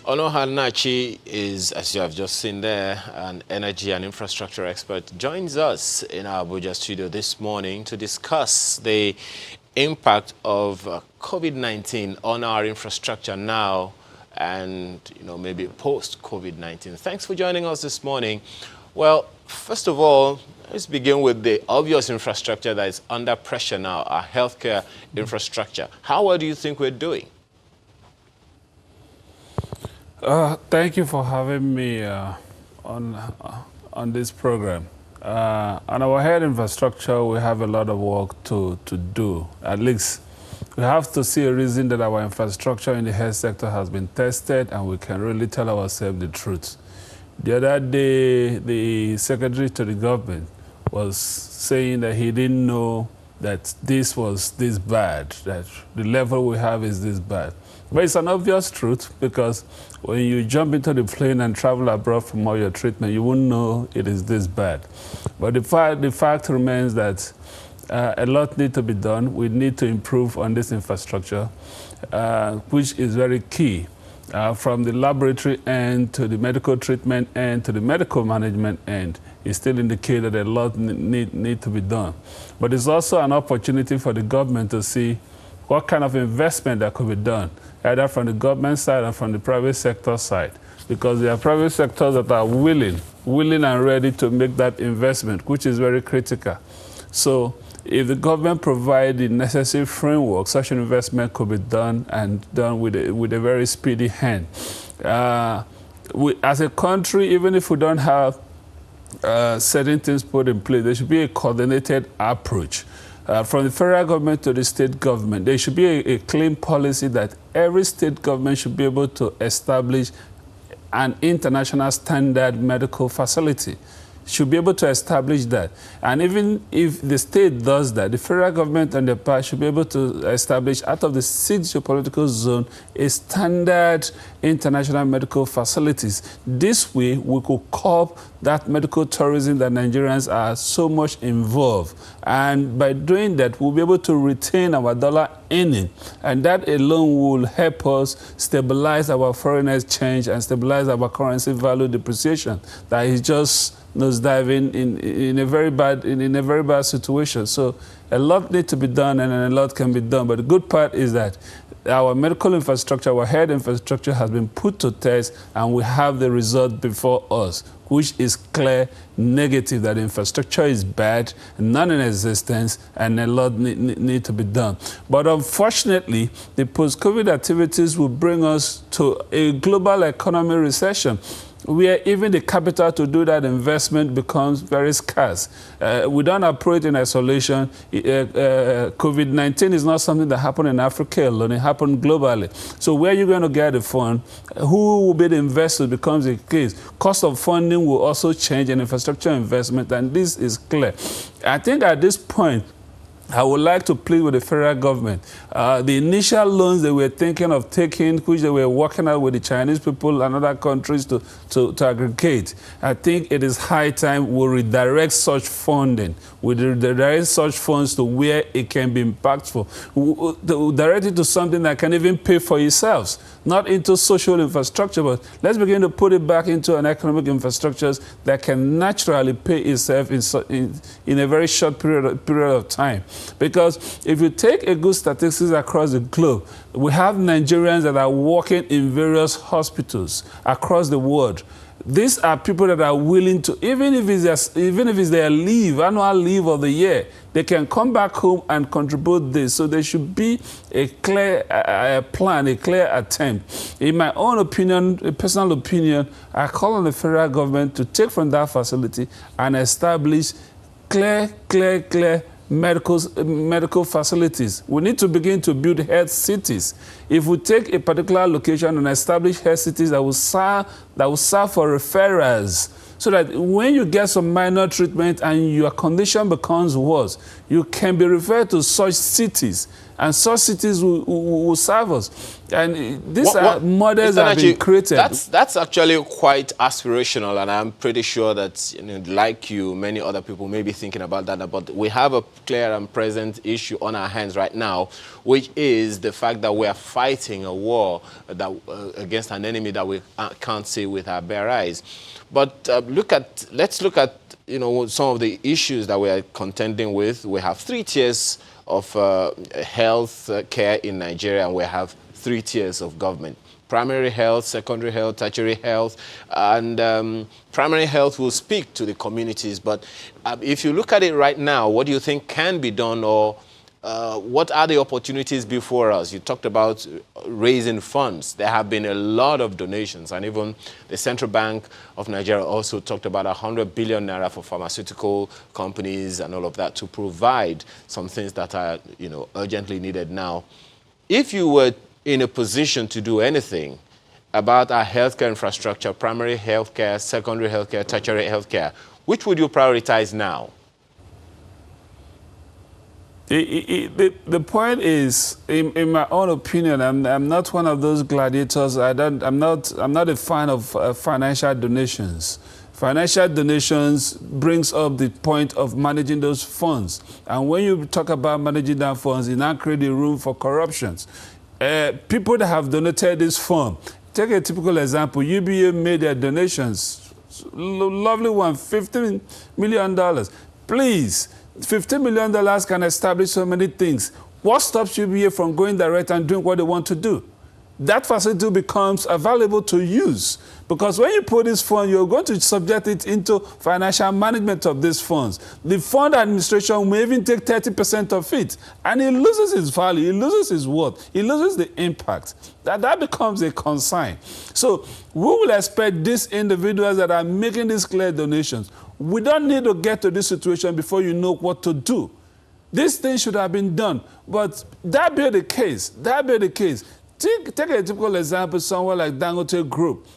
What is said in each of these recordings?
Nnachi is, as you have just seen there, an energy and infrastructure expert, joins us in our Abuja studio this morning to discuss the impact of COVID-19 on our infrastructure now and, maybe post-COVID-19. Thanks for joining us this morning. Well, first of all, let's begin with the obvious infrastructure that is under pressure now, our healthcare infrastructure. How well do you think we're doing? Thank you for having me on this program. On our health infrastructure, we have a lot of work to do. At least we have to see a reason that our infrastructure in the health sector has been tested and we can really tell ourselves the truth. The other day, the secretary to the government was saying that he didn't know that this was this bad, that the level we have is this bad. But it's an obvious truth, because when you jump into the plane and travel abroad from all your treatment, you wouldn't know it is this bad. But the fact remains that a lot needs to be done. We need to improve on this infrastructure, which is very key. From the laboratory end to the medical treatment end to the medical management end, it still indicates that a lot need to be done. But it's also an opportunity for the government to see what kind of investment that could be done, either from the government side or from the private sector side, because there are private sectors that are willing and ready to make that investment, which is very critical. So if the government provides the necessary framework, such an investment could be done, and done with a very speedy hand. As a country, even if we don't have certain things put in place, there should be a coordinated approach. From the federal government to the state government, there should be a clean policy that every state government should be able to establish an international standard medical facility. Should be able to establish that. And even if the state does that, the federal government on their part should be able to establish, out of the 6 geopolitical zones, a standard international medical facilities. This way, we could curb that medical tourism that Nigerians are so much involved. And by doing that, we'll be able to retain our dollar earning. And that alone will help us stabilize our foreign exchange and stabilize our currency value depreciation. That is just nosediving in a very bad situation. So a lot needs to be done, and a lot can be done. But the good part is that our medical infrastructure, our health infrastructure has been put to test, and we have the result before us, which is clear negative, that infrastructure is bad, non-existent, and a lot need to be done. But unfortunately, the post-COVID activities will bring us to a global economic recession, where even the capital to do that investment becomes very scarce. We don't operate in isolation. COVID-19 is not something that happened in Africa alone. It happened globally. So where are you going to get the fund? Who will be the investor becomes the case. Cost of funding will also change in infrastructure investment, and this is clear. I think at this point, I would like to plead with the federal government. The initial loans they were thinking of taking, which they were working out with the Chinese people and other countries to aggregate, I think it is high time we redirect such funding. We redirect such funds to where it can be impactful. We direct it to something that can even pay for yourselves, not into social infrastructure, but let's begin to put it back into an economic infrastructure that can naturally pay itself in a very short period of time. Because if you take a good statistics across the globe, we have Nigerians that are working in various hospitals across the world. These are people that are willing to, even if it's their leave, annual leave of the year, they can come back home and contribute this. So there should be a clear plan, a clear attempt. In my own opinion, a personal opinion, I call on the federal government to take from that facility and establish clear medical facilities. We need to begin to build health cities. If we take a particular location and establish health cities that will serve for referrals, so that when you get some minor treatment and your condition becomes worse, you can be referred to such cities. and such cities will serve us. And these are models that have been created. That's actually quite aspirational, and I'm pretty sure that, like you, many other people may be thinking about that. But we have a clear and present issue on our hands right now, which is the fact that we are fighting a war that, against an enemy that we can't see with our bare eyes. But let's look at some of the issues that we are contending with. We have 3 tiers of health care in Nigeria, and we have 3 tiers of government: primary health, secondary health, tertiary health. And primary health will speak to the communities. But if you look at it right now, what do you think can be done, or what are the opportunities before us? You talked about raising funds. There have been a lot of donations, and even the Central Bank of Nigeria also talked about 100 billion naira for pharmaceutical companies and all of that to provide some things that are, urgently needed now. If you were in a position to do anything about our healthcare infrastructure, primary healthcare, secondary healthcare, tertiary healthcare, which would you prioritize now? The point is, in my own opinion, I'm not one of those gladiators. I'm not a fan of financial donations. Financial donations brings up the point of managing those funds. And when you talk about managing that funds, you now create a room for corruptions. People that have donated this fund, take a typical example. UBA made their donations, lovely one, $15 million. Please, $15 million can establish so many things. What stops UBA from going direct and doing what they want to do? That facility becomes available to use, because when you put this fund, you're going to subject it into financial management of these funds. The fund administration may even take 30% of it, and it loses its value, it loses its worth, it loses the impact. That becomes a concern. So we will expect these individuals that are making these clear donations. We don't need to get to this situation before you know what to do. These things should have been done, but that be the case. Take a typical example, someone like Dangote Group.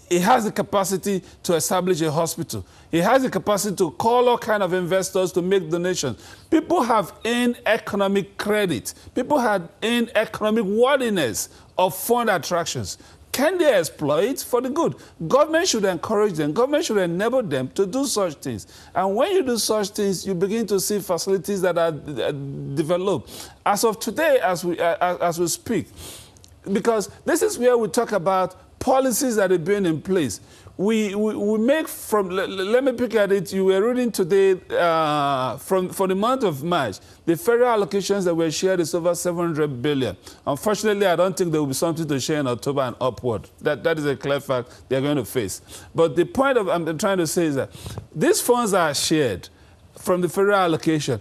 It has the capacity to establish a hospital. It has the capacity to call all kinds of investors to make donations. People have earned economic credit. People have earned economic worthiness of fund attractions. Can they exploit for the good? Government should encourage them. Government should enable them to do such things. And when you do such things, you begin to see facilities that are developed. As of today, as we speak, because this is where we talk about policies that are being in place. We make from, let me pick at it, you were reading today, for the month of March, the federal allocations that were shared is over 700 billion. Unfortunately, I don't think there will be something to share in October and upward. That is a clear fact they're going to face. But the point I'm trying to say is that these funds are shared from the federal allocation.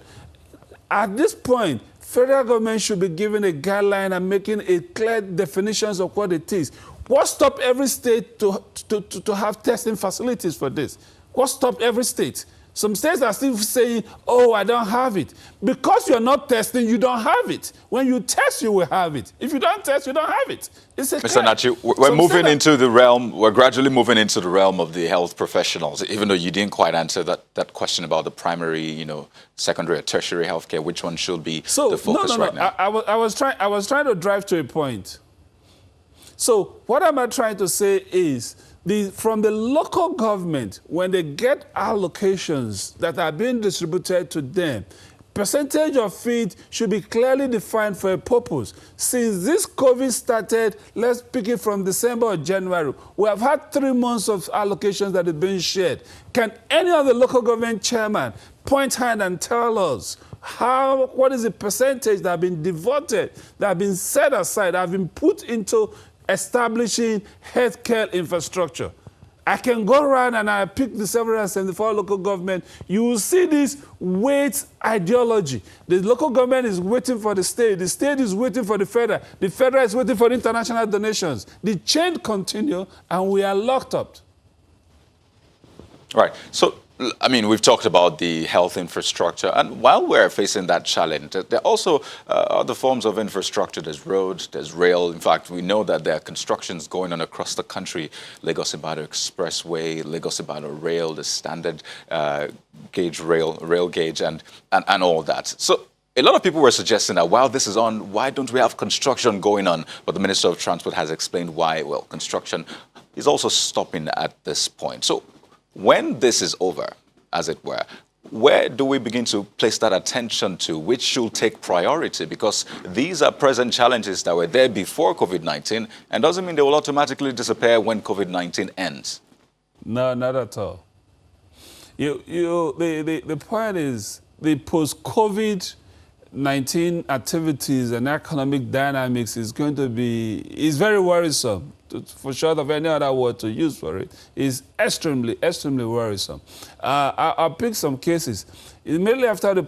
At this point, federal government should be given a guideline and making a clear definitions of what it is. What stopped every state to have testing facilities for this? What stopped every state? Some states are still saying, oh, I don't have it. Because you're not testing, you don't have it. When you test, you will have it. If you don't test, you don't have it. Mr. Nnachi, we're gradually moving into the realm of the health professionals, even though you didn't quite answer that question about the primary, secondary or tertiary healthcare, which one should be the focus right now? I was trying to drive to a point. So what I'm trying to say is, from the local government, when they get allocations that are being distributed to them, percentage of it should be clearly defined for a purpose. Since this COVID started, let's pick it from December or January, we have had 3 months of allocations that have been shared. Can any of the local government chairman point hand and tell us what is the percentage that have been devoted, that have been set aside, that have been put into establishing healthcare infrastructure? I can go around and I pick the 774 local government. You will see this wait ideology. The local government is waiting for the state is waiting for the federal is waiting for the international donations. The chain continue and we are locked up. Right. So, I mean, we've talked about the health infrastructure, and while we're facing that challenge, there are also other forms of infrastructure. There's roads, there's rail. In fact, we know that there are constructions going on across the country. Lagos-Ibadan Expressway, Lagos-Ibadan Rail, the standard gauge rail gauge, and all that. So A lot of people were suggesting that while this is on, why don't we have construction going on? But the Minister of Transport has explained why, well, construction is also stopping at this point. So when this is over, as it were, where do we begin to place that attention to? Which should take priority? Because these are present challenges that were there before COVID-19 and doesn't mean they will automatically disappear when COVID-19 ends. No, not at all. The point is the post-COVID-19 activities and economic dynamics is going to be, is very worrisome. For short of any other word to use for it, is extremely worrisome. I'll pick some cases. Immediately after the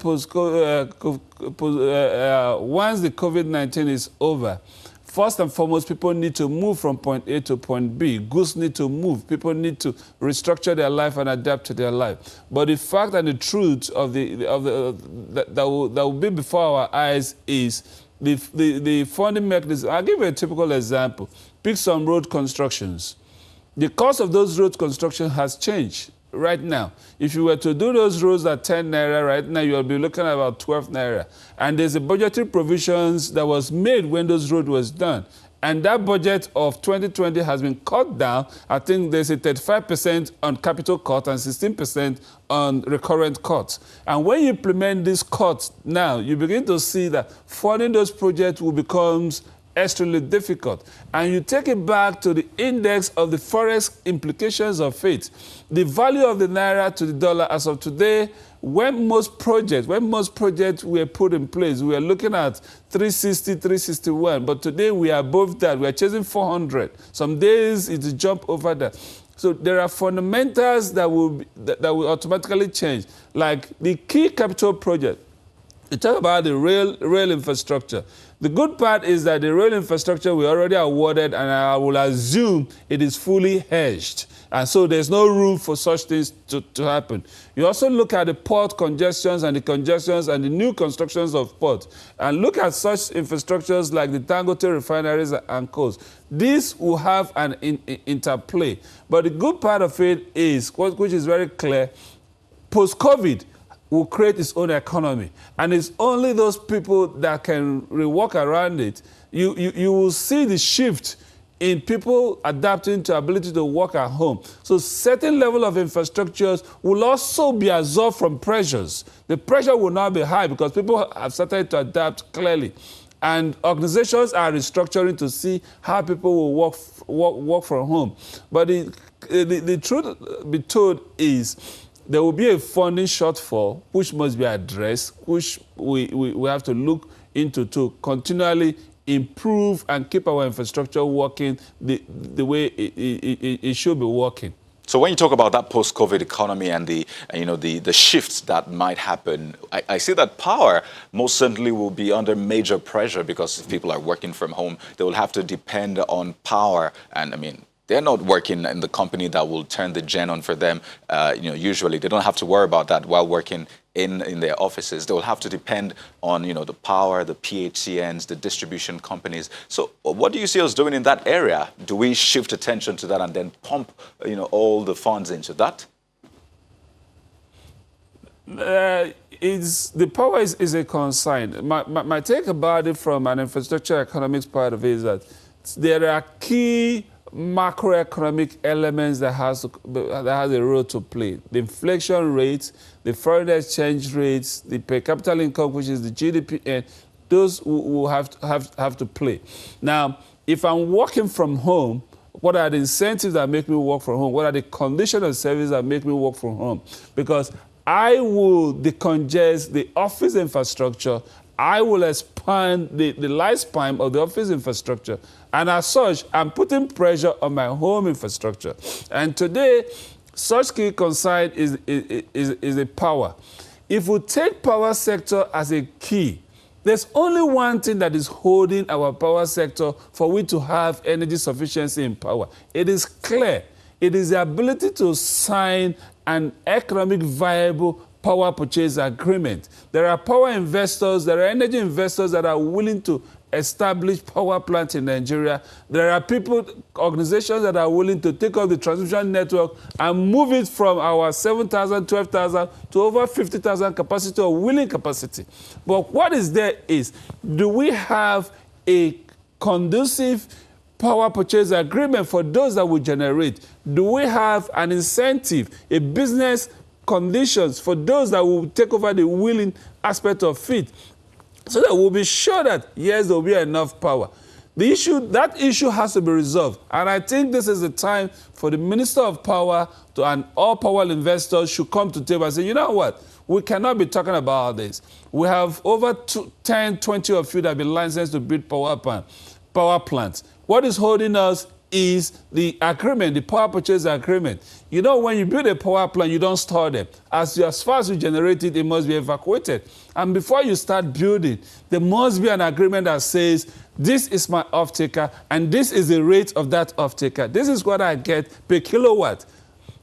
once the COVID-19 is over, first and foremost, people need to move from point A to point B. Goods need to move. People need to restructure their life and adapt to their life. But the fact and the truth of that will be before our eyes is the funding mechanism. I'll give you a typical example. Pick some road constructions. The cost of those road construction has changed right now. If you were to do those roads at 10 naira right now, you'll be looking at about 12 naira. And there's a budgetary provisions that was made when those roads was done. And that budget of 2020 has been cut down. I think there's a 35% on capital cut and 16% on recurrent cuts. And when you implement these cuts now, you begin to see that funding those projects will become extremely difficult. And you take it back to the index of the forex implications of it. The value of the naira to the dollar as of today, when most projects were put in place, we were looking at 360, 361. But today we are above that. We are chasing 400. Some days it's a jump over that. So there are fundamentals that will automatically change. Like the key capital project. We talk about the rail infrastructure. The good part is that the rail infrastructure we already awarded, and I will assume it is fully hedged. And so there's no room for such things to happen. You also look at the port congestions and the new constructions of ports, and look at such infrastructures like the Dangote refineries and coals. This will have an interplay. But the good part of it is, which is very clear, post-COVID, will create its own economy. And it's only those people that can walk around it. You will see the shift in people adapting to ability to work at home. So certain level of infrastructures will also be absorbed from pressures. The pressure will not be high because people have started to adapt clearly. And organizations are restructuring to see how people will work from home. But the truth be told is, there will be a funding shortfall which must be addressed, which we have to look into to continually improve and keep our infrastructure working the way it should be working. So when you talk about that post-COVID economy and the shifts that might happen, I see that power most certainly will be under major pressure because if people are working from home, they will have to depend on power. And I mean, they're not working in the company that will turn the gen on for them. Usually they don't have to worry about that while working in their offices. They will have to depend on, the power, the PHCNs, the distribution companies. So what do you see us doing in that area? Do we shift attention to that and then pump, all the funds into that? The power is a concern. My take about it from an infrastructure economics part of it is that there are key macroeconomic elements that has a role to play. The inflation rates, the foreign exchange rates, the per capita income, which is the GDP, and those will have to play. Now, if I'm working from home, what are the incentives that make me work from home? What are the conditions of service that make me work from home? Because I will decongest the office infrastructure. I will expand the lifespan of the office infrastructure. And as such, I'm putting pressure on my home infrastructure. And today, such key concern is a power. If we take power sector as a key, there's only one thing that is holding our power sector for we to have energy sufficiency in power. It is clear. It is the ability to sign an economic viable power purchase agreement. There are power investors, there are energy investors that are willing to establish power plant in Nigeria. There are people, organizations that are willing to take up the transmission network and move it from our 7,000, 12,000 to over 50,000 capacity or willing capacity. But what is there is, do we have a conducive power purchase agreement for those that will generate? Do we have an incentive, a business conditions for those that will take over the willing aspect of it, so that we'll be sure that, yes, there will be enough power? That issue has to be resolved. And I think this is the time for the Minister of Power and all power investors should come to the table and say, you know what? We cannot be talking about this. We have over 10, 20 of you that have been licensed to build power plants. What is holding us is the agreement, the power purchase agreement. You know, when you build a power plant, you don't store them. As far as you generate it, it must be evacuated. And before you start building, there must be an agreement that says, this is my off-taker, and this is the rate of that off-taker. This is what I get per kilowatt.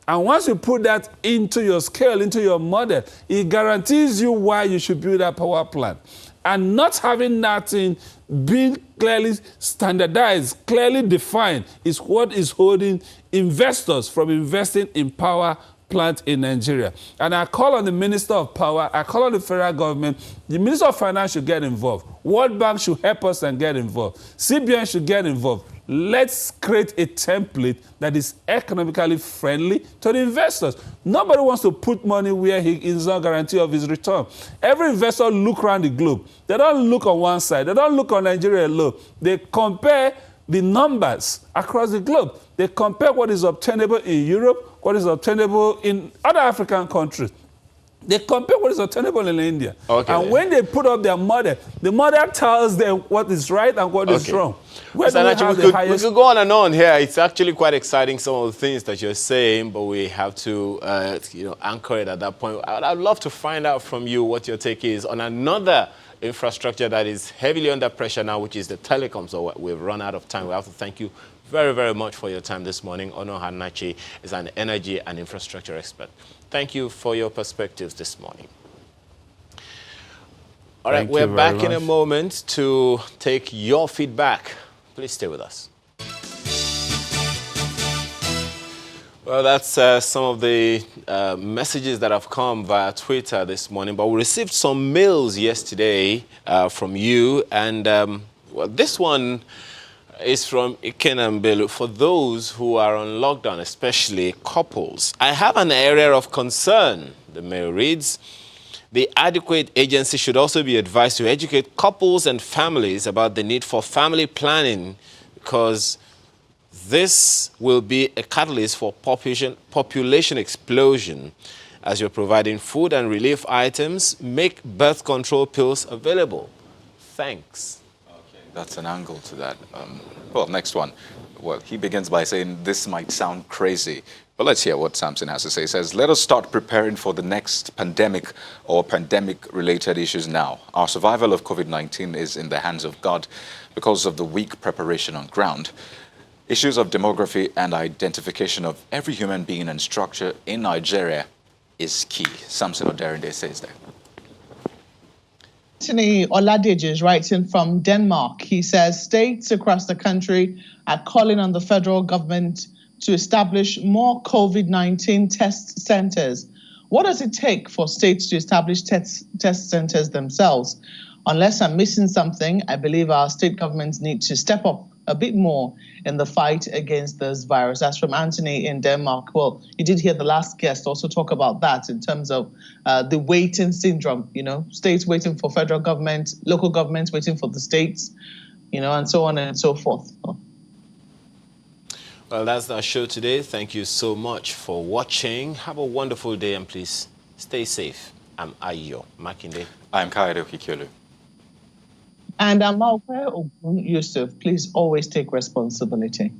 And once you put that into your scale, into your model, it guarantees you why you should build that power plant. And not having nothing being clearly standardized, clearly defined, is what is holding investors from investing in power plant in Nigeria. And I call on the Minister of Power, I call on the federal government, the Minister of Finance should get involved. World Bank should help us and get involved. CBN should get involved. Let's create a template that is economically friendly to the investors. Nobody wants to put money where he is not guarantee of his return. Every investor look around the globe. They don't look on one side. They don't look on Nigeria alone. They compare the numbers across the globe. They compare what is obtainable in Europe, what is obtainable in other African countries. They compare what is obtainable in India. Okay. And when they put up their model, the model tells them what is right and what is wrong. We could go on and on here. It's actually quite exciting, some of the things that you're saying, but we have to anchor it at that point. I'd love to find out from you what your take is on another infrastructure that is heavily under pressure now, which is the telecoms. So we've run out of time. We have to thank you very, very much for your time this morning. Nnachi is an energy and infrastructure expert. Thank you for your perspectives this morning. All right, we're back in a moment to take your feedback. Please stay with us. Well, that's some of the messages that have come via Twitter this morning, but we received some mails yesterday from you, and well, this one is from Ikenambelu. For those who are on lockdown, especially couples, I have an area of concern. The mail reads, the adequate agency should also be advised to educate couples and families about the need for family planning, because this will be a catalyst for population explosion. As you're providing food and relief items, make birth control pills available. Thanks. Okay, that's an angle to that. Well, next one. Well, he begins by saying, this might sound crazy, but let's hear what Samson has to say. He says, let us start preparing for the next pandemic or pandemic-related issues now. Our survival of COVID-19 is in the hands of God because of the weak preparation on ground. Issues of demography and identification of every human being and structure in Nigeria is key. Samson Oderinde says that. Anthony Oladeji is writing from Denmark. He says states across the country are calling on the federal government to establish more COVID-19 test centers. What does it take for states to establish test centers themselves? Unless I'm missing something, I believe our state governments need to step up a bit more in the fight against this virus. That's from Anthony in Denmark. Well, you did hear the last guest also talk about that in terms of the waiting syndrome, states waiting for federal government, local governments waiting for the states, and so on and so forth. Well, that's our show today. Thank you so much for watching. Have a wonderful day, and please stay safe. I'm Ayo Makinde. I'm Kairo Kikiolu. And I'm Malpe Ogun Yusuf. Please always take responsibility.